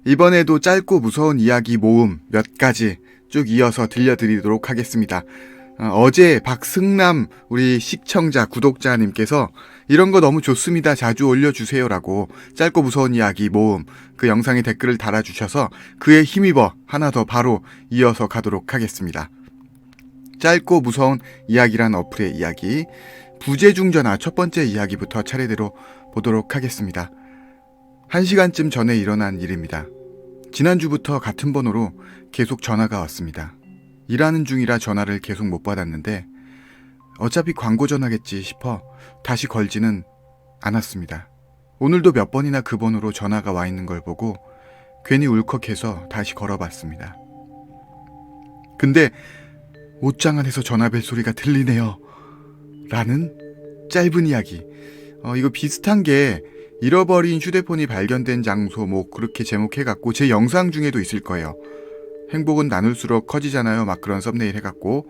이번에도 짧고 무서운 이야기 모음 몇 가지 쭉 이어서 들려드리도록 하겠습니다. 어제 박승남 우리 시청자 구독자님께서 이런 거 너무 좋습니다. 자주 올려주세요라고 짧고 무서운 이야기 모음 그 영상에 댓글을 달아주셔서 그에 힘입어 하나 더 바로 이어서 가도록 하겠습니다. 짧고 무서운 이야기란 어플의 이야기 부재중전화 첫 번째 이야기부터 차례대로 보도록 하겠습니다. 1시간쯤 전에 일어난 일입니다. 지난주부터 같은 번호로 계속 전화가 왔습니다. 일하는 중이라 전화를 계속 못 받았는데 어차피 광고 전화겠지 싶어 다시 걸지는 않았습니다. 오늘도 몇 번이나 그 번호로 전화가 와 있는 걸 보고 괜히 울컥해서 다시 걸어봤습니다. 근데 옷장 안에서 전화벨 소리가 들리네요. 라는 짧은 이야기. 이거 비슷한 게 잃어버린 휴대폰이 발견된 장소 뭐 그렇게 제목해갖고 제 영상 중에도 있을 거예요. 행복은 나눌수록 커지잖아요. 막 그런 썸네일 해갖고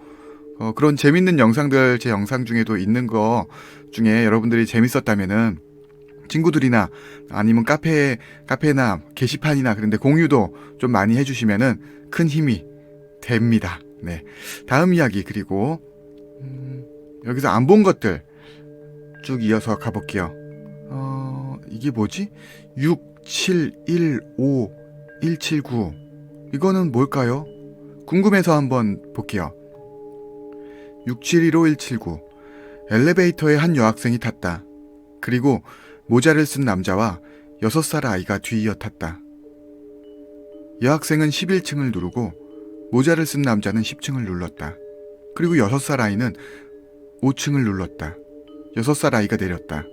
그런 재밌는 영상들 제 영상 중에도 있는 거 중에 여러분들이 재밌었다면은 친구들이나 아니면 카페나 게시판이나 그런데 공유도 좀 많이 해주시면은 큰 힘이 됩니다. 네. 다음 이야기 그리고 여기서 안 본 것들 쭉 이어서 가볼게요. 이게 뭐지? 6715179 이거는 뭘까요? 궁금해서 한번 볼게요. 6715179 엘리베이터에 한 여학생이 탔다. 그리고 모자를 쓴 남자와 6살 아이가 뒤이어 탔다. 여학생은 11층을 누르고 모자를 쓴 남자는 10층을 눌렀다. 그리고 6살 아이는 5층을 눌렀다. 6살 아이가 내렸다.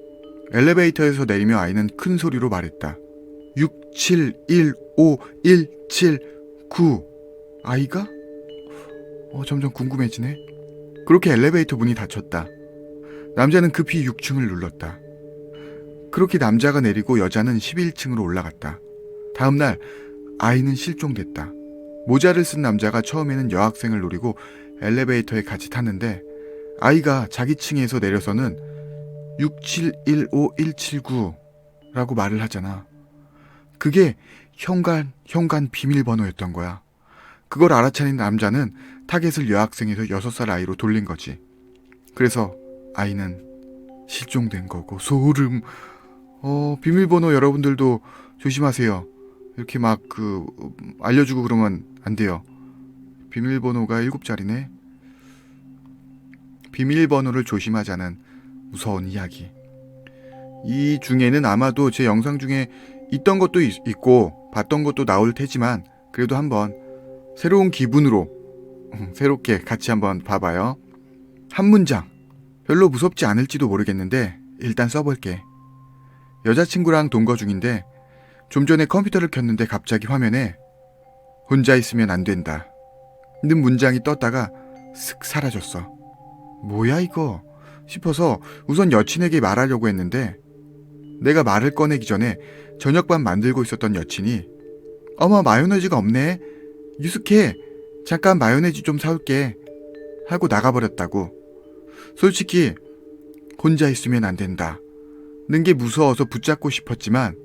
엘리베이터에서 내리며 아이는 큰 소리로 말했다. 6715179 아이가? 점점 궁금해지네. 그렇게 엘리베이터 문이 닫혔다. 남자는 급히 6층을 눌렀다. 그렇게 남자가 내리고 여자는 11층으로 올라갔다. 다음날 아이는 실종됐다. 모자를 쓴 남자가 처음에는 여학생을 노리고 엘리베이터에 같이 탔는데 아이가 자기 층에서 내려서는 6715179라고 말을 하잖아. 그게 현관 비밀번호였던 거야. 그걸 알아차린 남자는 타겟을 여학생에서 6살 아이로 돌린 거지. 그래서 아이는 실종된 거고. 소름. 비밀번호 여러분들도 조심하세요. 이렇게 막 알려주고 그러면 안 돼요. 비밀번호가 7자리네. 비밀번호를 조심하자는 무서운 이야기. 이 중에는 아마도 제 영상 중에 있던 것도 있고 봤던 것도 나올 테지만 그래도 한번 새로운 기분으로 새롭게 같이 한번 봐봐요. 한 문장. 별로 무섭지 않을지도 모르겠는데 일단 써볼게. 여자친구랑 동거 중인데 좀 전에 컴퓨터를 켰는데 갑자기 화면에 혼자 있으면 안 된다 는 문장이 떴다가 슥 사라졌어. 뭐야 이거 싶어서 우선 여친에게 말하려고 했는데 내가 말을 꺼내기 전에 저녁밥 만들고 있었던 여친이 어머 마요네즈가 없네. 유숙해. 잠깐 마요네즈 좀 사올게. 하고 나가버렸다고. 솔직히 혼자 있으면 안 된다 는 게 무서워서 붙잡고 싶었지만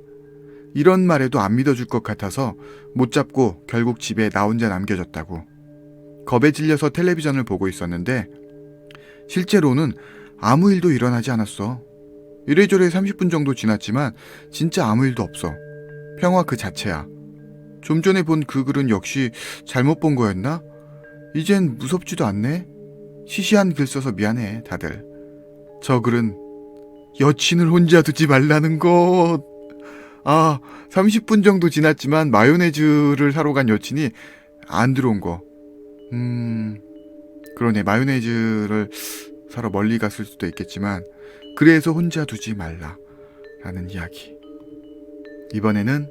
이런 말에도 안 믿어줄 것 같아서 못 잡고 결국 집에 나 혼자 남겨졌다고. 겁에 질려서 텔레비전을 보고 있었는데 실제로는 아무 일도 일어나지 않았어. 이래저래 30분 정도 지났지만 진짜 아무 일도 없어. 평화 그 자체야. 좀 전에 본 그 글은 역시 잘못 본 거였나? 이젠 무섭지도 않네. 시시한 글 써서 미안해 다들. 저 글은 여친을 혼자 두지 말라는 것. 30분 정도 지났지만 마요네즈를 사러 간 여친이 안 들어온 거. 그러네. 마요네즈를 사러 멀리 갔을 수도 있겠지만 그래서 혼자 두지 말라 라는 이야기. 이번에는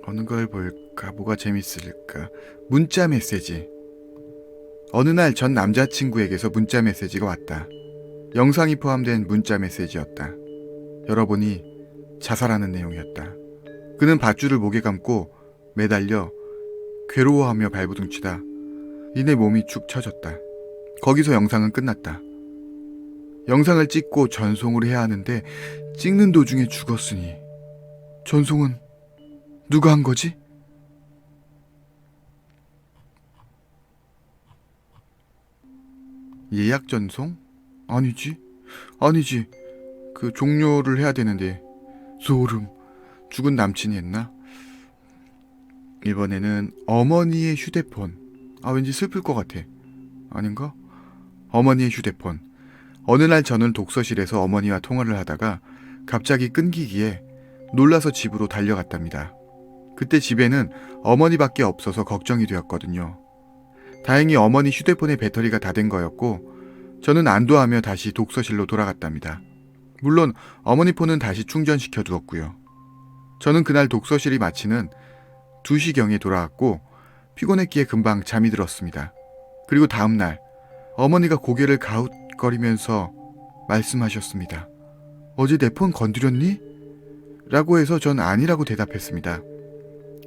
어느 걸 볼까? 뭐가 재밌을까? 문자 메시지. 어느 날 전 남자친구에게서 문자 메시지가 왔다. 영상이 포함된 문자 메시지였다. 열어보니 자살하는 내용이었다. 그는 밧줄을 목에 감고 매달려 괴로워하며 발버둥치다 이내 몸이 축 처졌다. 거기서 영상은 끝났다. 영상을 찍고 전송을 해야 하는데 찍는 도중에 죽었으니 전송은 누가 한 거지? 예약 전송? 아니지. 그 종료를 해야 되는데. 소름. 죽은 남친이 했나? 이번에는 어머니의 휴대폰. 왠지 슬플 것 같아. 아닌가? 어머니의 휴대폰. 어느 날 저는 독서실에서 어머니와 통화를 하다가 갑자기 끊기기에 놀라서 집으로 달려갔답니다. 그때 집에는 어머니밖에 없어서 걱정이 되었거든요. 다행히 어머니 휴대폰의 배터리가 다 된 거였고 저는 안도하며 다시 독서실로 돌아갔답니다. 물론 어머니 폰은 다시 충전시켜 두었고요. 저는 그날 독서실이 마치는 2시경에 돌아왔고 피곤했기에 금방 잠이 들었습니다. 그리고 다음날 어머니가 고개를 가웃거리면서 말씀하셨습니다. 어제 내 폰 건드렸니? 라고 해서 전 아니라고 대답했습니다.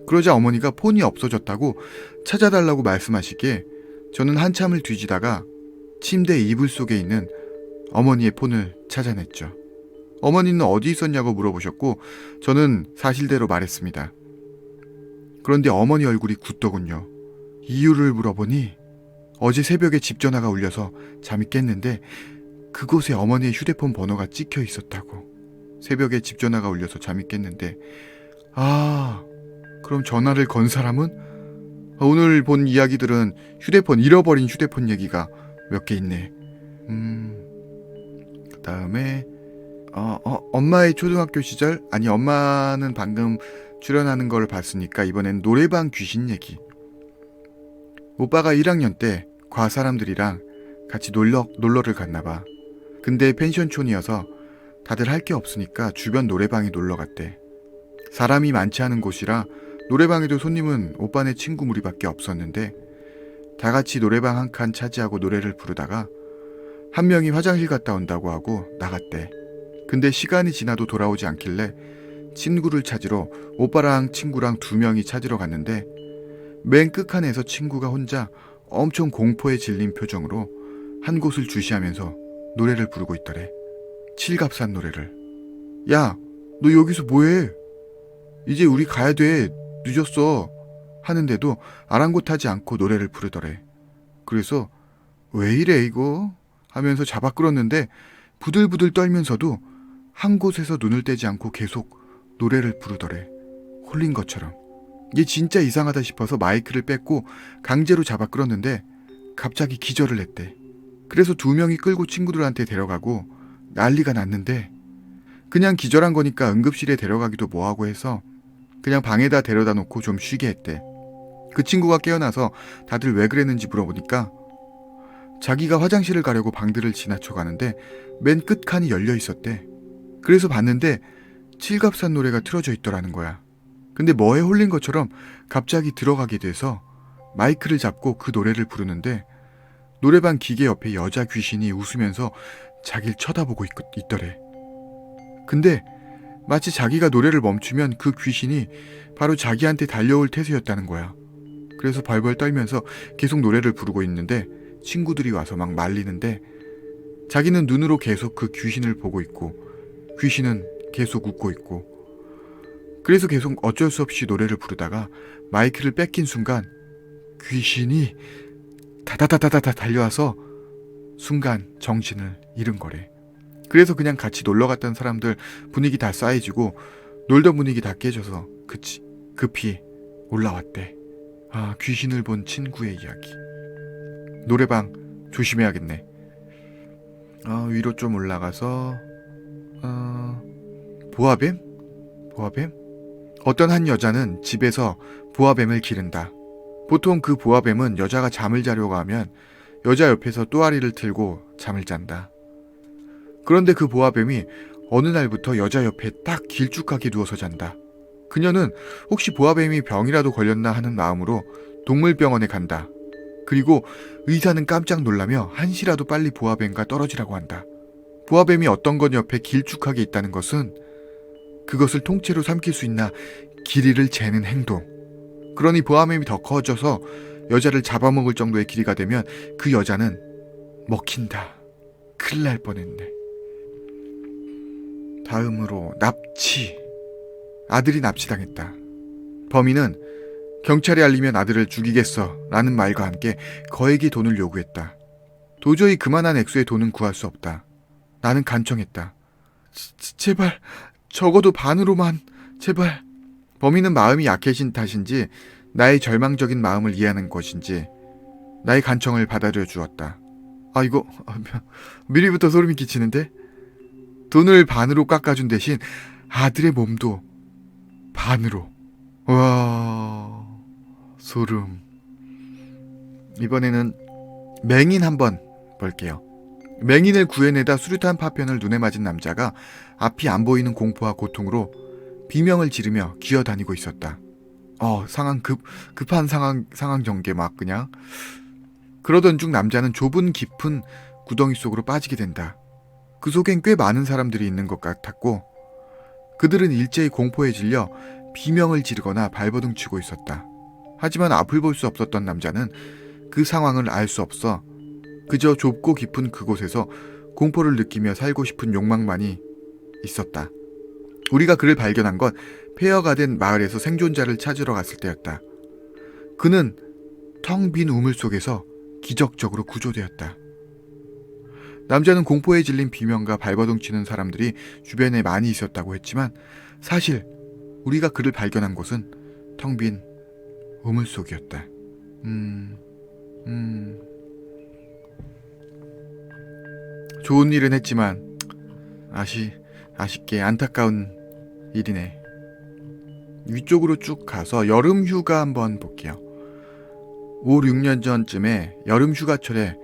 그러자 어머니가 폰이 없어졌다고 찾아달라고 말씀하시기에 저는 한참을 뒤지다가 침대 이불 속에 있는 어머니의 폰을 찾아냈죠. 어머니는 어디 있었냐고 물어보셨고 저는 사실대로 말했습니다. 그런데 어머니 얼굴이 굳더군요. 이유를 물어보니 어제 새벽에 집 전화가 울려서 잠이 깼는데 그곳에 어머니의 휴대폰 번호가 찍혀 있었다고. 새벽에 집 전화가 울려서 잠이 깼는데 그럼 전화를 건 사람은? 오늘 본 이야기들은 잃어버린 휴대폰 얘기가 몇 개 있네. 그 다음에 엄마의 초등학교 시절? 아니, 엄마는 방금 출연하는 걸 봤으니까 이번엔 노래방 귀신 얘기. 오빠가 1학년 때 과 사람들이랑 같이 놀러를 갔나봐. 근데 펜션촌이어서 다들 할 게 없으니까 주변 노래방에 놀러 갔대. 사람이 많지 않은 곳이라 노래방에도 손님은 오빠네 친구 무리밖에 없었는데 다 같이 노래방 한 칸 차지하고 노래를 부르다가 한 명이 화장실 갔다 온다고 하고 나갔대. 근데 시간이 지나도 돌아오지 않길래 친구를 찾으러 오빠랑 친구랑 2명이 찾으러 갔는데 맨 끝칸에서 친구가 혼자 엄청 공포에 질린 표정으로 한 곳을 주시하면서 노래를 부르고 있더래. 칠갑산 노래를. 야, 너 여기서 뭐해? 이제 우리 가야 돼. 늦었어. 하는데도 아랑곳하지 않고 노래를 부르더래. 그래서 왜 이래 이거? 하면서 잡아 끌었는데 부들부들 떨면서도 한 곳에서 눈을 떼지 않고 계속 노래를 부르더래. 홀린 것처럼. 얘 진짜 이상하다 싶어서 마이크를 뺐고 강제로 잡아 끌었는데 갑자기 기절을 했대. 그래서 2명이 끌고 친구들한테 데려가고 난리가 났는데 그냥 기절한 거니까 응급실에 데려가기도 뭐하고 해서 그냥 방에다 데려다 놓고 좀 쉬게 했대. 그 친구가 깨어나서 다들 왜 그랬는지 물어보니까 자기가 화장실을 가려고 방들을 지나쳐 가는데 맨 끝칸이 열려 있었대. 그래서 봤는데 칠갑산 노래가 틀어져 있더라는 거야. 근데 뭐에 홀린 것처럼 갑자기 들어가게 돼서 마이크를 잡고 그 노래를 부르는데 노래방 기계 옆에 여자 귀신이 웃으면서 자기를 쳐다보고 있더래. 근데 마치 자기가 노래를 멈추면 그 귀신이 바로 자기한테 달려올 태세였다는 거야. 그래서 벌벌 떨면서 계속 노래를 부르고 있는데 친구들이 와서 막 말리는데 자기는 눈으로 계속 그 귀신을 보고 있고 귀신은 계속 웃고 있고 그래서 계속 어쩔 수 없이 노래를 부르다가 마이크를 뺏긴 순간 귀신이 다다다다다 달려와서 순간 정신을 잃은 거래. 그래서 그냥 같이 놀러 갔던 사람들 분위기 다 싸해지고 놀던 분위기 다 깨져서 급히 올라왔대. 귀신을 본 친구의 이야기. 노래방 조심해야겠네. 위로 좀 올라가서 보아뱀? 어떤 한 여자는 집에서 보아뱀을 기른다. 보통 그 보아뱀은 여자가 잠을 자려고 하면 여자 옆에서 또아리를 틀고 잠을 잔다. 그런데 그 보아뱀이 어느 날부터 여자 옆에 딱 길쭉하게 누워서 잔다. 그녀는 혹시 보아뱀이 병이라도 걸렸나 하는 마음으로 동물병원에 간다. 그리고 의사는 깜짝 놀라며 한시라도 빨리 보아뱀과 떨어지라고 한다. 보아뱀이 어떤 건 옆에 길쭉하게 있다는 것은 그것을 통째로 삼킬 수 있나 길이를 재는 행동. 그러니 보아뱀이 더 커져서 여자를 잡아먹을 정도의 길이가 되면 그 여자는 먹힌다. 큰일 날 뻔했네. 다음으로 납치. 아들이 납치당했다. 범인은 경찰에 알리면 아들을 죽이겠어 라는 말과 함께 거액의 돈을 요구했다. 도저히 그만한 액수의 돈은 구할 수 없다. 나는 간청했다. 제발 적어도 반으로만 제발. 범인은 마음이 약해진 탓인지 나의 절망적인 마음을 이해하는 것인지 나의 간청을 받아들여 주었다. 이거 미리부터 소름이 끼치는데? 돈을 반으로 깎아준 대신 아들의 몸도 반으로. 와, 소름. 이번에는 맹인 한번 볼게요. 맹인을 구해내다 수류탄 파편을 눈에 맞은 남자가 앞이 안 보이는 공포와 고통으로 비명을 지르며 기어다니고 있었다. 상황 급한 상황 전개 막 그냥. 그러던 중 남자는 좁은 깊은 구덩이 속으로 빠지게 된다. 그 속엔 꽤 많은 사람들이 있는 것 같았고 그들은 일제히 공포에 질려 비명을 지르거나 발버둥 치고 있었다. 하지만 앞을 볼 수 없었던 남자는 그 상황을 알 수 없어 그저 좁고 깊은 그곳에서 공포를 느끼며 살고 싶은 욕망만이 있었다. 우리가 그를 발견한 건 폐허가 된 마을에서 생존자를 찾으러 갔을 때였다. 그는 텅 빈 우물 속에서 기적적으로 구조되었다. 남자는 공포에 질린 비명과 발버둥 치는 사람들이 주변에 많이 있었다고 했지만 사실 우리가 그를 발견한 곳은 텅 빈 우물 속이었다. 좋은 일은 했지만 아쉽게 안타까운 일이네. 위쪽으로 쭉 가서 여름 휴가 한번 볼게요. 5, 6년 전쯤에 여름 휴가철에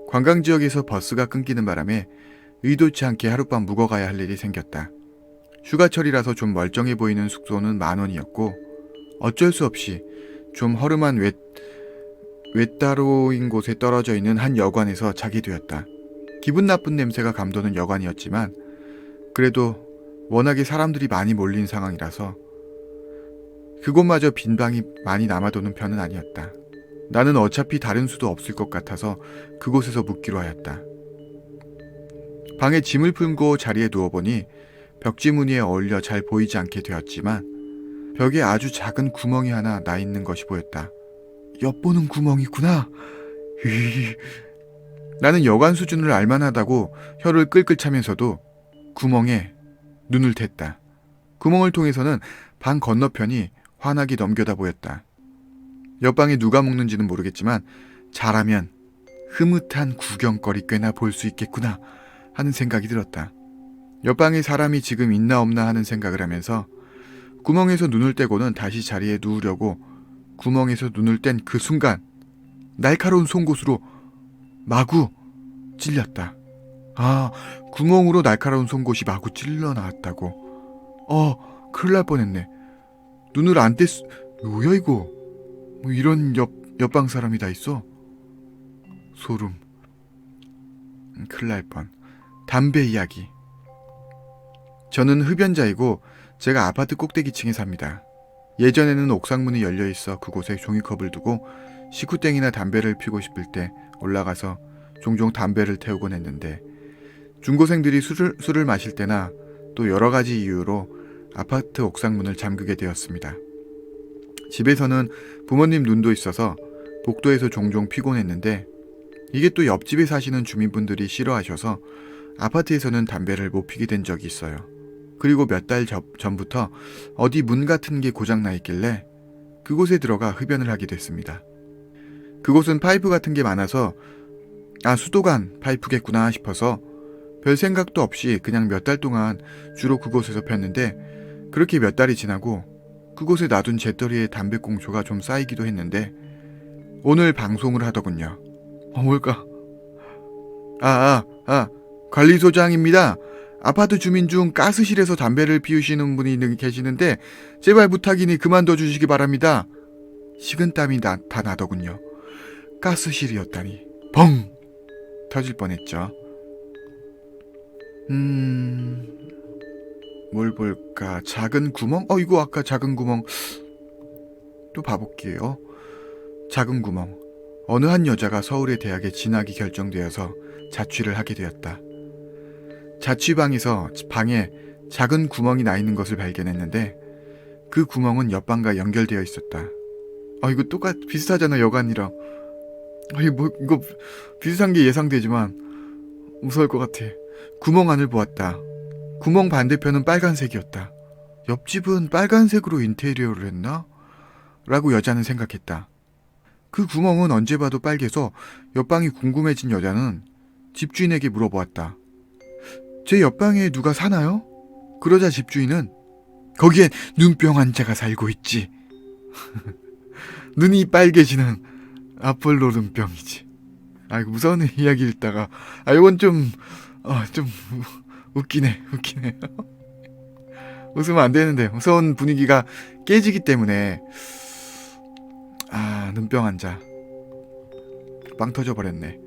관광지역에서 버스가 끊기는 바람에 의도치 않게 하룻밤 묵어가야 할 일이 생겼다. 휴가철이라서 좀 멀쩡해 보이는 숙소는 10,000원이었고 어쩔 수 없이 좀 허름한 외따로인 곳에 떨어져 있는 한 여관에서 자게 되었다. 기분 나쁜 냄새가 감도는 여관이었지만 그래도 워낙에 사람들이 많이 몰린 상황이라서 그곳마저 빈 방이 많이 남아도는 편은 아니었다. 나는 어차피 다른 수도 없을 것 같아서 그곳에서 묵기로 하였다. 방에 짐을 풀고 자리에 누워보니 벽지 무늬에 어울려 잘 보이지 않게 되었지만 벽에 아주 작은 구멍이 하나 나 있는 것이 보였다. 엿보는 구멍이구나. 나는 여관 수준을 알만하다고 혀를 끌끌 차면서도 구멍에 눈을 댔다. 구멍을 통해서는 방 건너편이 환하게 넘겨다 보였다. 옆방에 누가 묵는지는 모르겠지만 잘하면 흐뭇한 구경거리 꽤나 볼 수 있겠구나 하는 생각이 들었다. 옆방에 사람이 지금 있나 없나 하는 생각을 하면서 구멍에서 눈을 떼고는 다시 자리에 누우려고 구멍에서 눈을 뗀 그 순간 날카로운 송곳으로 마구 찔렸다. 구멍으로 날카로운 송곳이 마구 찔러 나왔다고. 큰일 날 뻔했네. 눈을 안 뗐... 뭐야 이거? 뭐 이런 옆방 사람이 다 있어? 소름. 큰일 날 뻔. 담배 이야기. 저는 흡연자이고 제가 아파트 꼭대기층에 삽니다. 예전에는 옥상문이 열려있어 그곳에 종이컵을 두고 식후땡이나 담배를 피고 싶을 때 올라가서 종종 담배를 태우곤 했는데 중고생들이 술을 마실 때나 또 여러 가지 이유로 아파트 옥상문을 잠그게 되었습니다. 집에서는 부모님 눈도 있어서 복도에서 종종 피곤 했는데 이게 또 옆집에 사시는 주민분들이 싫어하셔서 아파트에서는 담배를 못 피게 된 적이 있어요. 그리고 몇 달 전부터 어디 문 같은 게 고장나 있길래 그곳에 들어가 흡연을 하게 됐습니다. 그곳은 파이프 같은 게 많아서 수도관 파이프겠구나 싶어서 별 생각도 없이 그냥 몇 달 동안 주로 그곳에서 폈는데 그렇게 몇 달이 지나고 그곳에 놔둔 재떨이에 담배꽁초가 좀 쌓이기도 했는데 오늘 방송을 하더군요. 뭘까? 관리소장입니다. 아파트 주민 중 가스실에서 담배를 피우시는 분이 계시는데 제발 부탁이니 그만둬 주시기 바랍니다. 식은땀이 다 나더군요. 가스실이었다니 벙! 터질 뻔했죠. 뭘 볼까? 작은 구멍? 이거 아까 작은 구멍 또 봐볼게요. 작은 구멍. 어느 한 여자가 서울의 대학에 진학이 결정되어서 자취를 하게 되었다. 자취방에서 방에 작은 구멍이 나 있는 것을 발견했는데 그 구멍은 옆방과 연결되어 있었다. 이거 비슷하잖아, 여관이랑. 이거 비슷한 게 예상되지만 무서울 것 같아. 구멍 안을 보았다. 구멍 반대편은 빨간색이었다. 옆집은 빨간색으로 인테리어를 했나? 라고 여자는 생각했다. 그 구멍은 언제 봐도 빨개서 옆방이 궁금해진 여자는 집주인에게 물어보았다. 제 옆방에 누가 사나요? 그러자 집주인은 거기엔 눈병 환자가 살고 있지. 눈이 빨개지는 아폴로 눈병이지. 이거 무서운 이야기 읽다가 이건 좀 웃기네. 웃으면 안 되는데 무서운 분위기가 깨지기 때문에 눈병 환자 빵 터져버렸네.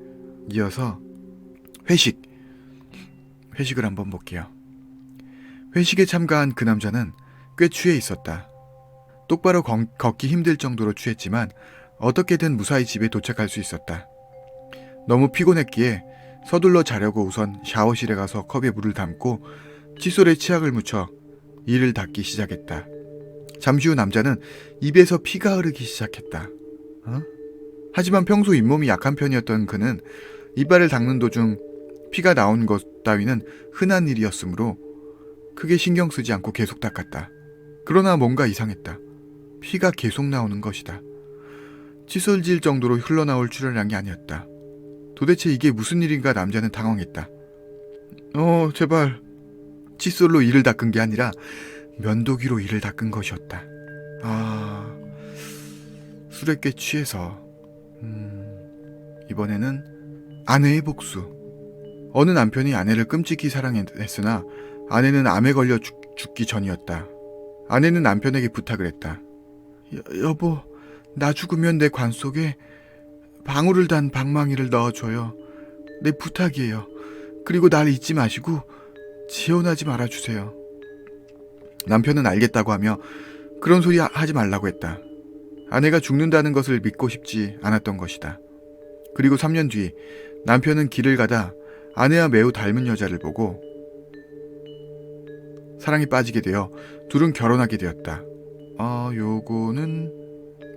이어서 회식을 한번 볼게요. 회식에 참가한 그 남자는 꽤 취해 있었다. 똑바로 걷기 힘들 정도로 취했지만 어떻게든 무사히 집에 도착할 수 있었다. 너무 피곤했기에 서둘러 자려고 우선 샤워실에 가서 컵에 물을 담고 칫솔에 치약을 묻혀 이를 닦기 시작했다. 잠시 후 남자는 입에서 피가 흐르기 시작했다. 하지만 평소 잇몸이 약한 편이었던 그는 이빨을 닦는 도중 피가 나온 것 따위는 흔한 일이었으므로 크게 신경 쓰지 않고 계속 닦았다. 그러나 뭔가 이상했다. 피가 계속 나오는 것이다. 칫솔질 정도로 흘러나올 출혈량이 아니었다. 도대체 이게 무슨 일인가 남자는 당황했다. 제발. 칫솔로 이를 닦은 게 아니라 면도기로 이를 닦은 것이었다. 술에 꽤 취해서. 이번에는 아내의 복수. 어느 남편이 아내를 끔찍히 사랑했으나 아내는 암에 걸려 죽기 전이었다. 아내는 남편에게 부탁을 했다. 여보, 나 죽으면 내 관 속에 방울을 단 방망이를 넣어줘요. 내 부탁이에요. 그리고 날 잊지 마시고 지원하지 말아주세요. 남편은 알겠다고 하며 그런 소리 하지 말라고 했다. 아내가 죽는다는 것을 믿고 싶지 않았던 것이다. 그리고 3년 뒤 남편은 길을 가다 아내와 매우 닮은 여자를 보고 사랑에 빠지게 되어 둘은 결혼하게 되었다. 요거는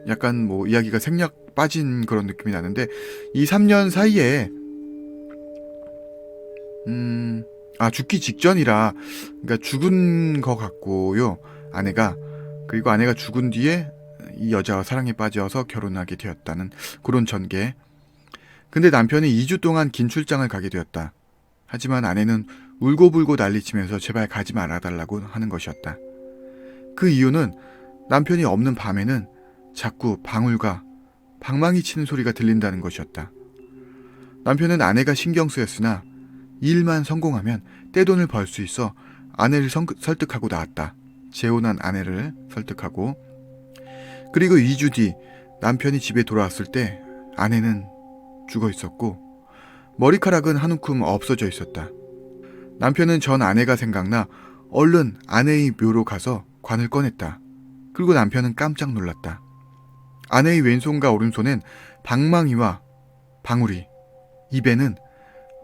약간 이야기가 생략 빠진 그런 느낌이 나는데 이 3년 사이에 죽기 직전이라 그러니까 죽은 것 같고요. 그리고 아내가 죽은 뒤에 이 여자와 사랑에 빠져서 결혼하게 되었다는 그런 전개. 근데 남편이 2주 동안 긴 출장을 가게 되었다. 하지만 아내는 울고불고 난리치면서 제발 가지 말아달라고 하는 것이었다. 그 이유는 남편이 없는 밤에는 자꾸 방울과 방망이 치는 소리가 들린다는 것이었다. 남편은 아내가 신경 쓰였으나 일만 성공하면 떼돈을 벌 수 있어 아내를 설득하고 나왔다. 재혼한 아내를 설득하고. 그리고 2주 뒤 남편이 집에 돌아왔을 때 아내는 죽어 있었고 머리카락은 한 움큼 없어져 있었다. 남편은 전 아내가 생각나 얼른 아내의 묘로 가서 관을 꺼냈다. 그리고 남편은 깜짝 놀랐다. 아내의 왼손과 오른손엔 방망이와 방울이, 입에는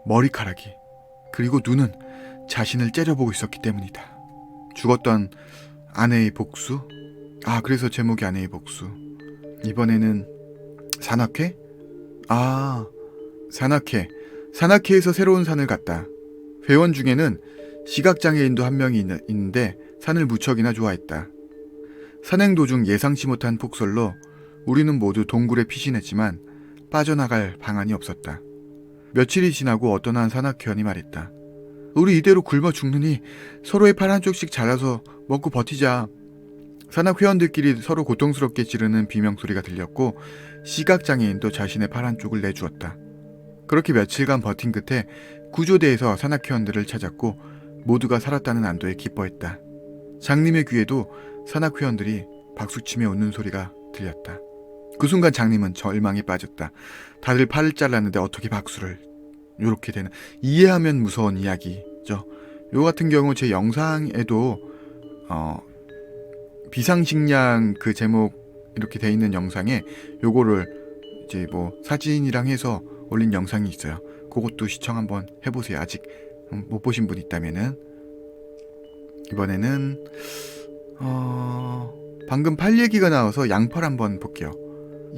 머리카락이, 그리고 눈은 자신을 째려보고 있었기 때문이다. 죽었던 아내의 복수? 그래서 제목이 아내의 복수. 이번에는 산악회? 산악회에서 새로운 산을 갔다. 회원 중에는 시각장애인도 한 명이 있는데 산을 무척이나 좋아했다. 산행 도중 예상치 못한 폭설로 우리는 모두 동굴에 피신했지만 빠져나갈 방안이 없었다. 며칠이 지나고 어떤 한 산악회원이 말했다. 우리 이대로 굶어 죽느니 서로의 팔 한쪽씩 잘라서 먹고 버티자. 산악회원들끼리 서로 고통스럽게 지르는 비명소리가 들렸고 시각장애인도 자신의 팔 한쪽을 내주었다. 그렇게 며칠간 버틴 끝에 구조대에서 산악회원들을 찾았고 모두가 살았다는 안도에 기뻐했다. 장님의 귀에도 산악회원들이 박수치며 웃는 소리가 들렸다. 그 순간 장님은 절망에 빠졌다. 다들 팔을 잘랐는데 어떻게 박수를. 요렇게 되는, 이해하면 무서운 이야기죠. 요 같은 경우 제 영상에도 비상식량 그 제목 이렇게 돼 있는 영상에 요거를 이제 사진이랑 해서 올린 영상이 있어요. 그것도 시청 한번 해보세요. 아직 못 보신 분 있다면은. 이번에는 방금 팔 얘기가 나와서 양팔 한번 볼게요.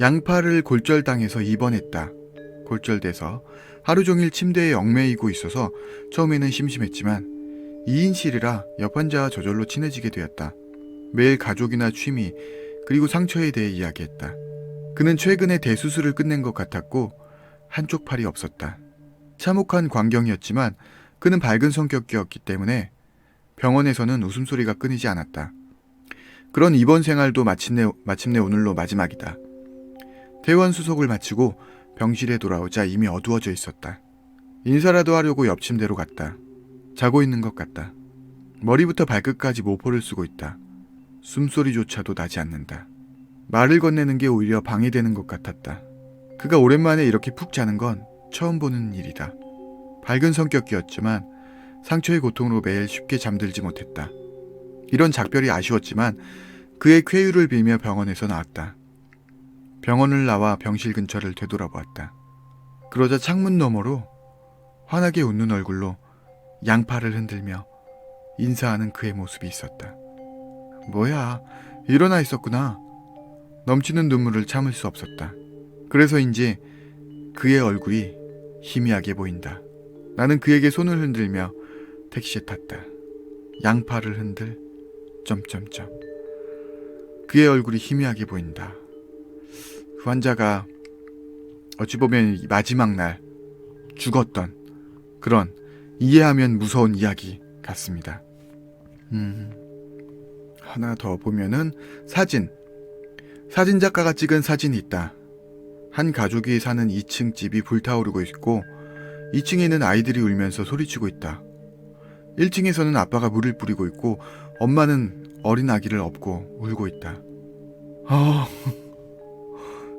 양팔을 골절당해서 입원했다. 골절돼서 하루 종일 침대에 얽매이고 있어서 처음에는 심심했지만 2인실이라 옆 환자와 저절로 친해지게 되었다. 매일 가족이나 취미 그리고 상처에 대해 이야기했다. 그는 최근에 대수술을 끝낸 것 같았고 한쪽 팔이 없었다. 참혹한 광경이었지만 그는 밝은 성격이었기 때문에 병원에서는 웃음소리가 끊이지 않았다. 그런 입원 생활도 마침내 오늘로 마지막이다. 퇴원 수속을 마치고 병실에 돌아오자 이미 어두워져 있었다. 인사라도 하려고 옆침대로 갔다. 자고 있는 것 같다. 머리부터 발끝까지 모포를 쓰고 있다. 숨소리조차도 나지 않는다. 말을 건네는 게 오히려 방해되는 것 같았다. 그가 오랜만에 이렇게 푹 자는 건 처음 보는 일이다. 밝은 성격이었지만 상처의 고통으로 매일 쉽게 잠들지 못했다. 이런 작별이 아쉬웠지만 그의 쾌유를 빌며 병원에서 나왔다. 병원을 나와 병실 근처를 되돌아보았다. 그러자 창문 너머로 환하게 웃는 얼굴로 양팔을 흔들며 인사하는 그의 모습이 있었다. 뭐야, 일어나 있었구나. 넘치는 눈물을 참을 수 없었다. 그래서인지 그의 얼굴이 희미하게 보인다. 나는 그에게 손을 흔들며 택시에 탔다. 양팔을 흔들... 그의 얼굴이 희미하게 보인다. 그 환자가 어찌 보면 마지막 날 죽었던 그런 이해하면 무서운 이야기 같습니다. 하나 더 보면은 사진 작가가 찍은 사진이 있다. 한 가족이 사는 2층 집이 불타오르고 있고 2층에는 아이들이 울면서 소리치고 있다. 1층에서는 아빠가 물을 뿌리고 있고 엄마는 어린 아기를 업고 울고 있다.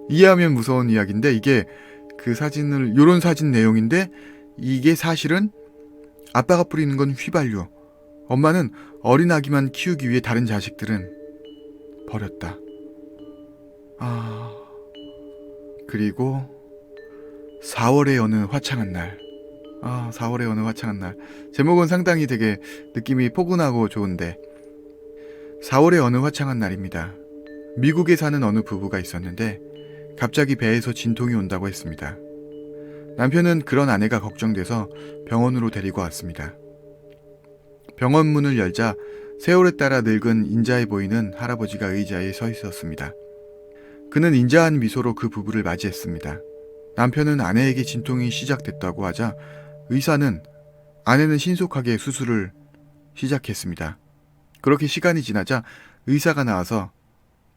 이해하면 무서운 이야기인데 이게 그 사진을 요런 사진 내용인데 이게 사실은 아빠가 뿌리는 건 휘발유. 엄마는 어린 아기만 키우기 위해 다른 자식들은 버렸다. 그리고 4월의 어느 화창한 날. 4월의 어느 화창한 날. 제목은 상당히 되게 느낌이 포근하고 좋은데 4월의 어느 화창한 날입니다. 미국에 사는 어느 부부가 있었는데 갑자기 배에서 진통이 온다고 했습니다. 남편은 그런 아내가 걱정돼서 병원으로 데리고 왔습니다. 병원 문을 열자 세월에 따라 늙은 인자해 보이는 할아버지가 의자에 서 있었습니다. 그는 인자한 미소로 그 부부를 맞이했습니다. 남편은 아내에게 진통이 시작됐다고 하자 의사는 아내는 신속하게 수술을 시작했습니다. 그렇게 시간이 지나자 의사가 나와서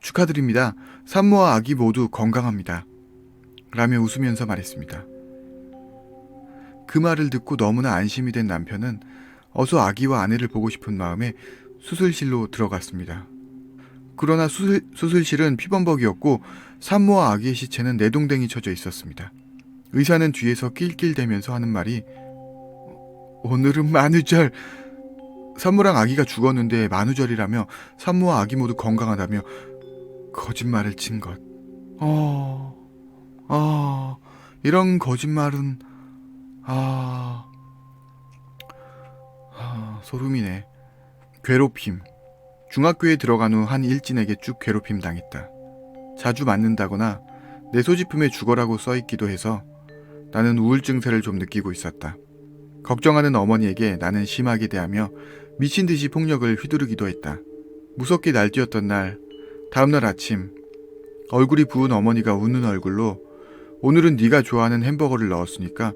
축하드립니다. 산모와 아기 모두 건강합니다. 라며 웃으면서 말했습니다. 그 말을 듣고 너무나 안심이 된 남편은 어서 아기와 아내를 보고 싶은 마음에 수술실로 들어갔습니다. 그러나 수술실은 피범벅이었고 산모와 아기의 시체는 내동댕이 쳐져 있었습니다. 의사는 뒤에서 낄낄대면서 하는 말이 오늘은 만우절. 산모랑 아기가 죽었는데 만우절이라며 산모와 아기 모두 건강하다며 거짓말을 친 것. 이런 거짓말은 소름이네. 괴롭힘. 중학교에 들어간 후 한 일진에게 쭉 괴롭힘 당했다. 자주 맞는다거나 내 소지품에 죽어라고 써있기도 해서 나는 우울증세를 좀 느끼고 있었다. 걱정하는 어머니에게 나는 심하게 대하며 미친 듯이 폭력을 휘두르기도 했다. 무섭게 날뛰었던 날, 다음날 아침 얼굴이 부은 어머니가 웃는 얼굴로 오늘은 네가 좋아하는 햄버거를 넣었으니까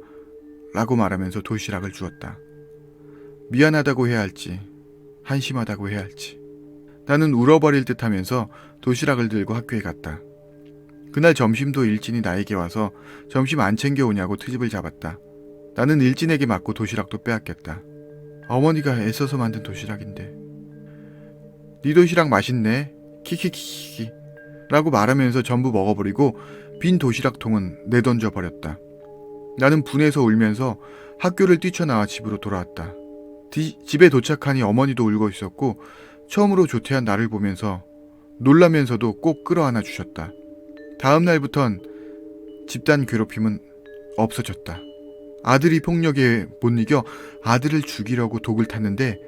라고 말하면서 도시락을 주었다. 미안하다고 해야 할지 한심하다고 해야 할지 나는 울어버릴 듯 하면서 도시락을 들고 학교에 갔다. 그날 점심도 일진이 나에게 와서 점심 안 챙겨오냐고 트집을 잡았다. 나는 일진에게 맞고 도시락도 빼앗겼다. 어머니가 애써서 만든 도시락인데. 네 도시락 맛있네. 키키키키 라고 말하면서 전부 먹어버리고 빈 도시락통은 내던져 버렸다. 나는 분해서 울면서 학교를 뛰쳐나와 집으로 돌아왔다. 집에 도착하니 어머니도 울고 있었고 처음으로 조퇴한 나를 보면서 놀라면서도 꼭 끌어안아 주셨다. 다음 날부턴 집단 괴롭힘은 없어졌다. 아들이 폭력에 못 이겨 아들을 죽이려고 독을 탔는데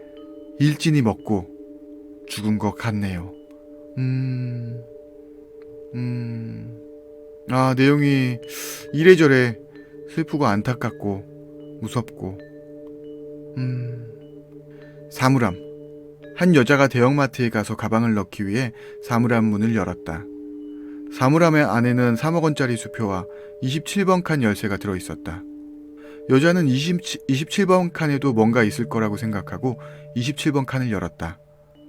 일진이 먹고 죽은 것 같네요. 음, 내용이 이래저래 슬프고 안타깝고 무섭고, 사물함. 한 여자가 대형마트에 가서 가방을 넣기 위해 사물함 문을 열었다. 사물함의 안에는 3억 원짜리 수표와 27번 칸 열쇠가 들어있었다. 여자는 27번 칸에도 뭔가 있을 거라고 생각하고 27번 칸을 열었다.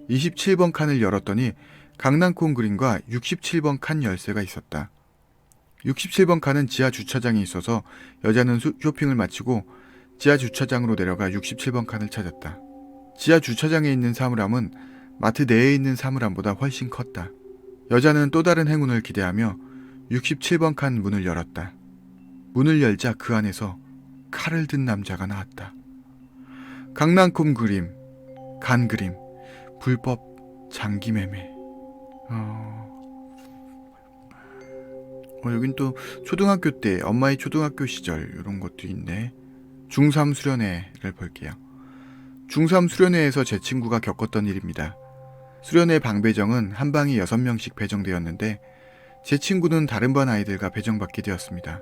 27번 칸을 열었더니 강낭콩 그림과 67번 칸 열쇠가 있었다. 67번 칸은 지하 주차장에 있어서 여자는 쇼핑을 마치고 지하 주차장으로 내려가 67번 칸을 찾았다. 지하 주차장에 있는 사물함은 마트 내에 있는 사물함보다 훨씬 컸다. 여자는 또 다른 행운을 기대하며 67번 칸 문을 열었다. 문을 열자 그 안에서 칼을 든 남자가 나왔다. 강낭콩 그림, 간 그림, 불법 장기 매매. 여긴 또 초등학교 때 엄마의 초등학교 시절 이런 것도 있네. 중3 수련회를 볼게요. 중3 수련회에서 제 친구가 겪었던 일입니다. 수련회 방배정은 한 방에 6명씩 배정되었는데 제 친구는 다른 반 아이들과 배정받게 되었습니다.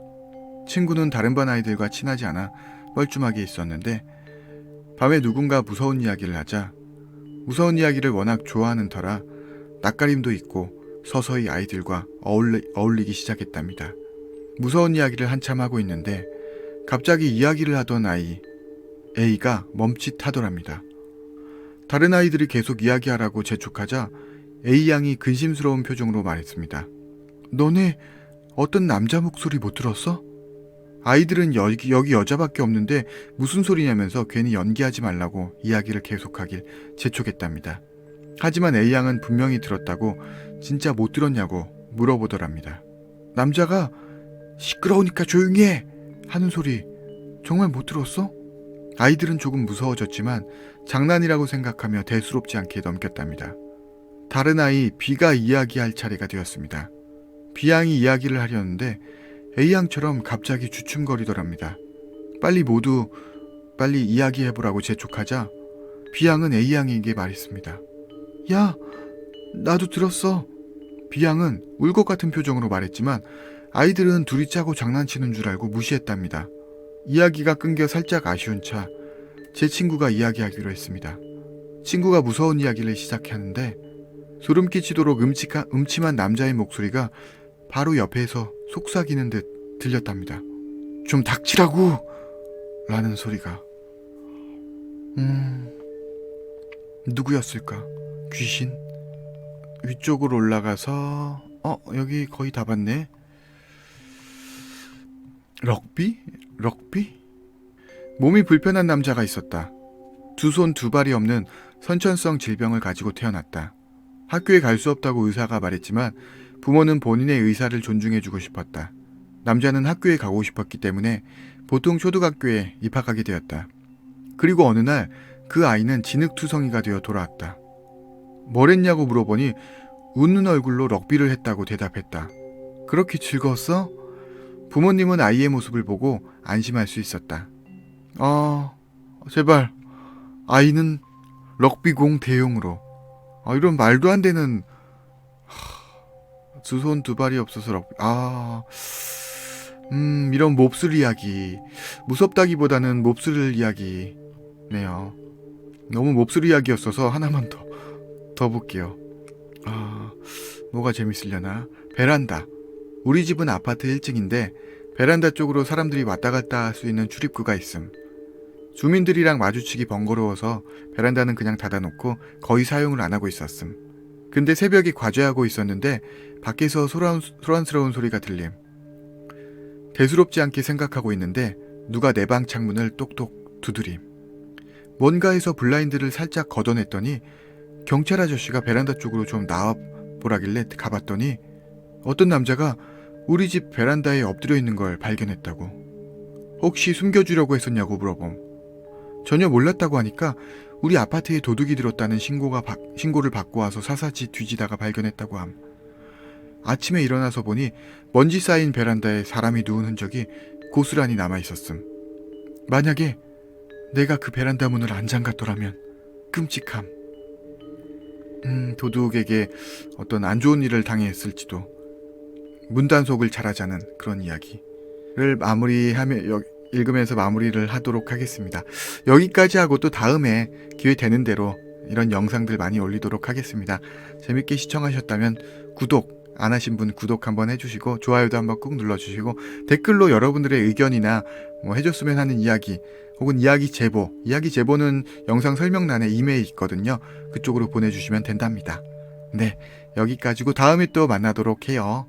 친구는 다른 반 아이들과 친하지 않아 뻘쭘하게 있었는데 밤에 누군가 무서운 이야기를 하자 무서운 이야기를 워낙 좋아하는 터라 낯가림도 있고 서서히 아이들과 어울리기 시작했답니다. 무서운 이야기를 한참 하고 있는데 갑자기 이야기를 하던 아이 A가 멈칫하더랍니다. 다른 아이들이 계속 이야기하라고 재촉하자 A양이 근심스러운 표정으로 말했습니다. 너네 어떤 남자 목소리 못 들었어? 아이들은 여기 여자밖에 없는데 무슨 소리냐면서 괜히 연기하지 말라고 이야기를 계속하길 재촉했답니다. 하지만 A양은 분명히 들었다고 진짜 못 들었냐고 물어보더랍니다. 남자가 시끄러우니까 조용히 해! 하는 소리 정말 못 들었어? 아이들은 조금 무서워졌지만 장난이라고 생각하며 대수롭지 않게 넘겼답니다. 다른 아이 B가 이야기할 차례가 되었습니다. B양이 이야기를 하려는데 A양처럼 갑자기 주춤거리더랍니다. 빨리 이야기해보라고 재촉하자 B양은 A양에게 말했습니다. 야, 나도 들었어. B양은 울 것 같은 표정으로 말했지만 아이들은 둘이 짜고 장난치는 줄 알고 무시했답니다. 이야기가 끊겨 살짝 아쉬운 차 제 친구가 이야기하기로 했습니다. 친구가 무서운 이야기를 시작하는데 소름 끼치도록 음침한 남자의 목소리가 바로 옆에서 속삭이는 듯 들렸답니다. 좀 닥치라고! 라는 소리가. 누구였을까? 귀신? 위쪽으로 올라가서 여기 거의 다 봤네. 럭비? 몸이 불편한 남자가 있었다. 두 손 두 발이 없는 선천성 질병을 가지고 태어났다. 학교에 갈 수 없다고 의사가 말했지만 부모는 본인의 의사를 존중해주고 싶었다. 남자는 학교에 가고 싶었기 때문에 보통 초등학교에 입학하게 되었다. 그리고 어느 날 그 아이는 진흙투성이가 되어 돌아왔다. 뭘 했냐고 물어보니 웃는 얼굴로 럭비를 했다고 대답했다. 그렇게 즐거웠어? 부모님은 아이의 모습을 보고 안심할 수 있었다. 제발 아이는 럭비공 대용으로. 이런 말도 안 되는 두 손 두 발이 없어서 럭비. 이런 몹쓸 이야기. 무섭다기보다는 몹쓸 이야기네요. 너무 몹쓸 이야기였어서 하나만 더 볼게요. 뭐가 재밌으려나? 베란다. 우리 집은 아파트 1층인데 베란다 쪽으로 사람들이 왔다 갔다 할 수 있는 출입구가 있음. 주민들이랑 마주치기 번거로워서 베란다는 그냥 닫아놓고 거의 사용을 안 하고 있었음. 근데 새벽에 과제하고 있었는데 밖에서 소란스러운 소리가 들림. 대수롭지 않게 생각하고 있는데 누가 내 방 창문을 똑똑 두드림. 뭔가 해서 블라인드를 살짝 걷어냈더니 경찰 아저씨가 베란다 쪽으로 좀 나와보라길래 가봤더니 어떤 남자가 우리 집 베란다에 엎드려 있는 걸 발견했다고. 혹시 숨겨주려고 했었냐고 물어봄. 전혀 몰랐다고 하니까 우리 아파트에 도둑이 들었다는 신고를 받고 와서 사사지 뒤지다가 발견했다고 함. 아침에 일어나서 보니 먼지 쌓인 베란다에 사람이 누운 흔적이 고스란히 남아있었음. 만약에 내가 그 베란다 문을 안 잠갔더라면 끔찍함. 도둑에게 어떤 안 좋은 일을 당했을지도 문단속을 잘하자는 그런 이야기를 읽으면서 마무리를 하도록 하겠습니다. 여기까지 하고 또 다음에 기회 되는 대로 이런 영상들 많이 올리도록 하겠습니다. 재밌게 시청하셨다면 구독 안 하신 분 구독 한번 해주시고 좋아요도 한번 꾹 눌러주시고 댓글로 여러분들의 의견이나 뭐 해줬으면 하는 이야기 혹은 이야기 제보는 영상 설명란에 이메일 있거든요. 그쪽으로 보내주시면 된답니다. 네, 여기까지고 다음에 또 만나도록 해요.